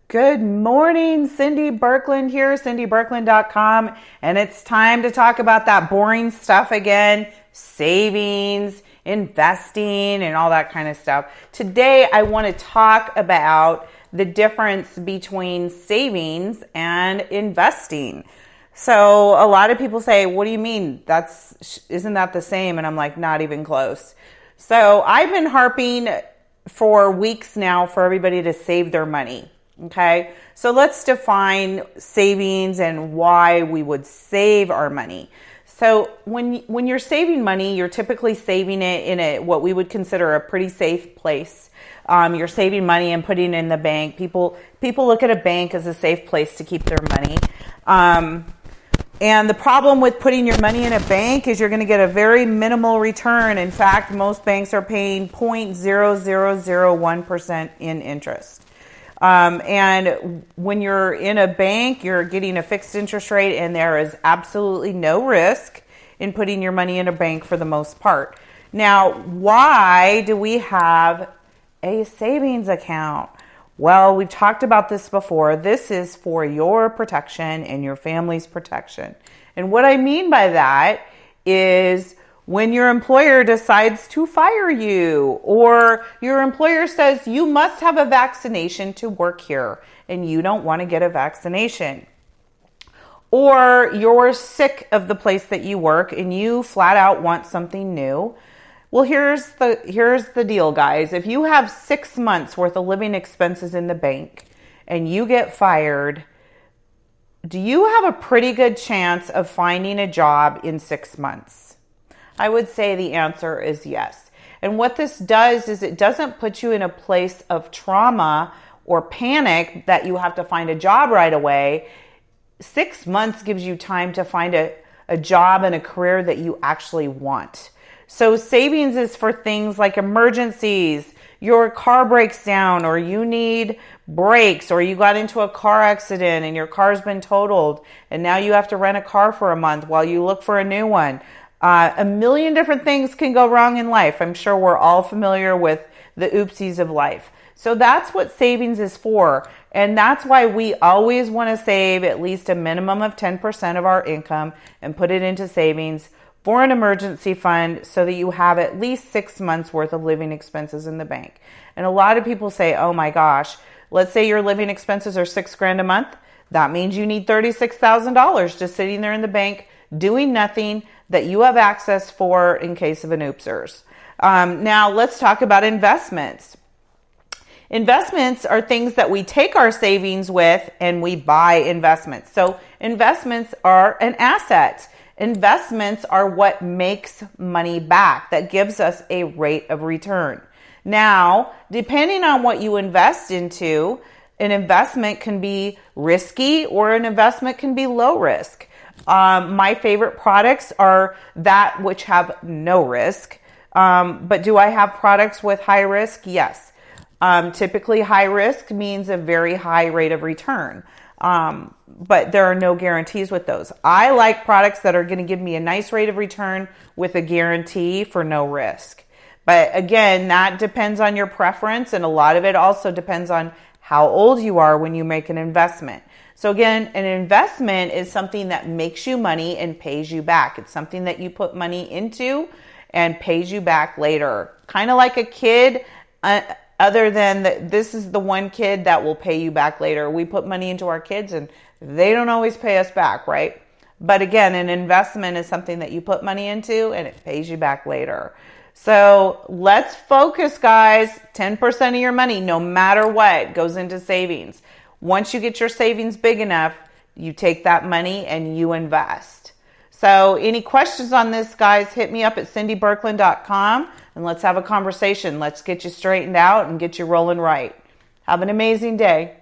Good morning, Cindy Birkeland here, cindybirkeland.com, and it's time to talk about that boring stuff again, savings, investing, and all that kind of stuff. Today, I want to talk about the difference between savings and investing. So a lot of people say, what do you mean? Isn't that the same? And I'm like, not even close. So I've been harping for weeks now for everybody to save their money. Okay, so let's define savings and why we would save our money. So when you're saving money, you're typically saving it in what we would consider a pretty safe place. You're saving money and putting it in the bank. People look at a bank as a safe place to keep their money. And the problem with putting your money in a bank is you're going to get a very minimal return. In fact, most banks are paying 0.0001% in interest. And when you're in a bank, you're getting a fixed interest rate, and there is absolutely no risk in putting your money in a bank for the most part. Now, why do we have a savings account? Well, we've talked about this before. This is for your protection and your family's protection. And what I mean by that is when your employer decides to fire you, or your employer says you must have a vaccination to work here and you don't want to get a vaccination, or you're sick of the place that you work and you flat out want something new. Well, here's the deal, guys. If you have 6 months worth of living expenses in the bank and you get fired, do you have a pretty good chance of finding a job in 6 months? I would say the answer is yes. And what this does is it doesn't put you in a place of trauma or panic that you have to find a job right away. 6 months gives you time to find a job and a career that you actually want. So savings is for things like emergencies, your car breaks down, or you need brakes, or you got into a car accident and your car's been totaled and now you have to rent a car for a month while you look for a new one. A million different things can go wrong in life. I'm sure we're all familiar with the oopsies of life. So that's what savings is for. And that's why we always want to save at least a minimum of 10% of our income and put it into savings for an emergency fund so that you have at least 6 months worth of living expenses in the bank. And a lot of people say, oh my gosh, let's say your living expenses are $6,000 a month. That means you need $36,000 just sitting there in the bank doing nothing that you have access for in case of an oopsers. Now let's talk about investments. Investments are things that we take our savings with and we buy investments. So investments are an asset. Investments are what makes money back, that gives us a rate of return. Now, depending on what you invest into, an investment can be risky or an investment can be low risk. My favorite products are that which have no risk. But do I have products with high risk? Yes. Typically high risk means a very high rate of return. But there are no guarantees with those. I like products that are going to give me a nice rate of return with a guarantee for no risk. But again, that depends on your preference, and a lot of it also depends on how old you are when you make an investment. So again, an investment is something that makes you money and pays you back. It's something that you put money into and pays you back later. Kind of like a kid, other than this is the one kid that will pay you back later. We put money into our kids and they don't always pay us back, right? But again, an investment is something that you put money into and it pays you back later. So let's focus, guys. 10% of your money, no matter what, goes into savings. Once you get your savings big enough, you take that money and you invest. So any questions on this, guys, hit me up at cindybirkeland.com and let's have a conversation. Let's get you straightened out and get you rolling right. Have an amazing day.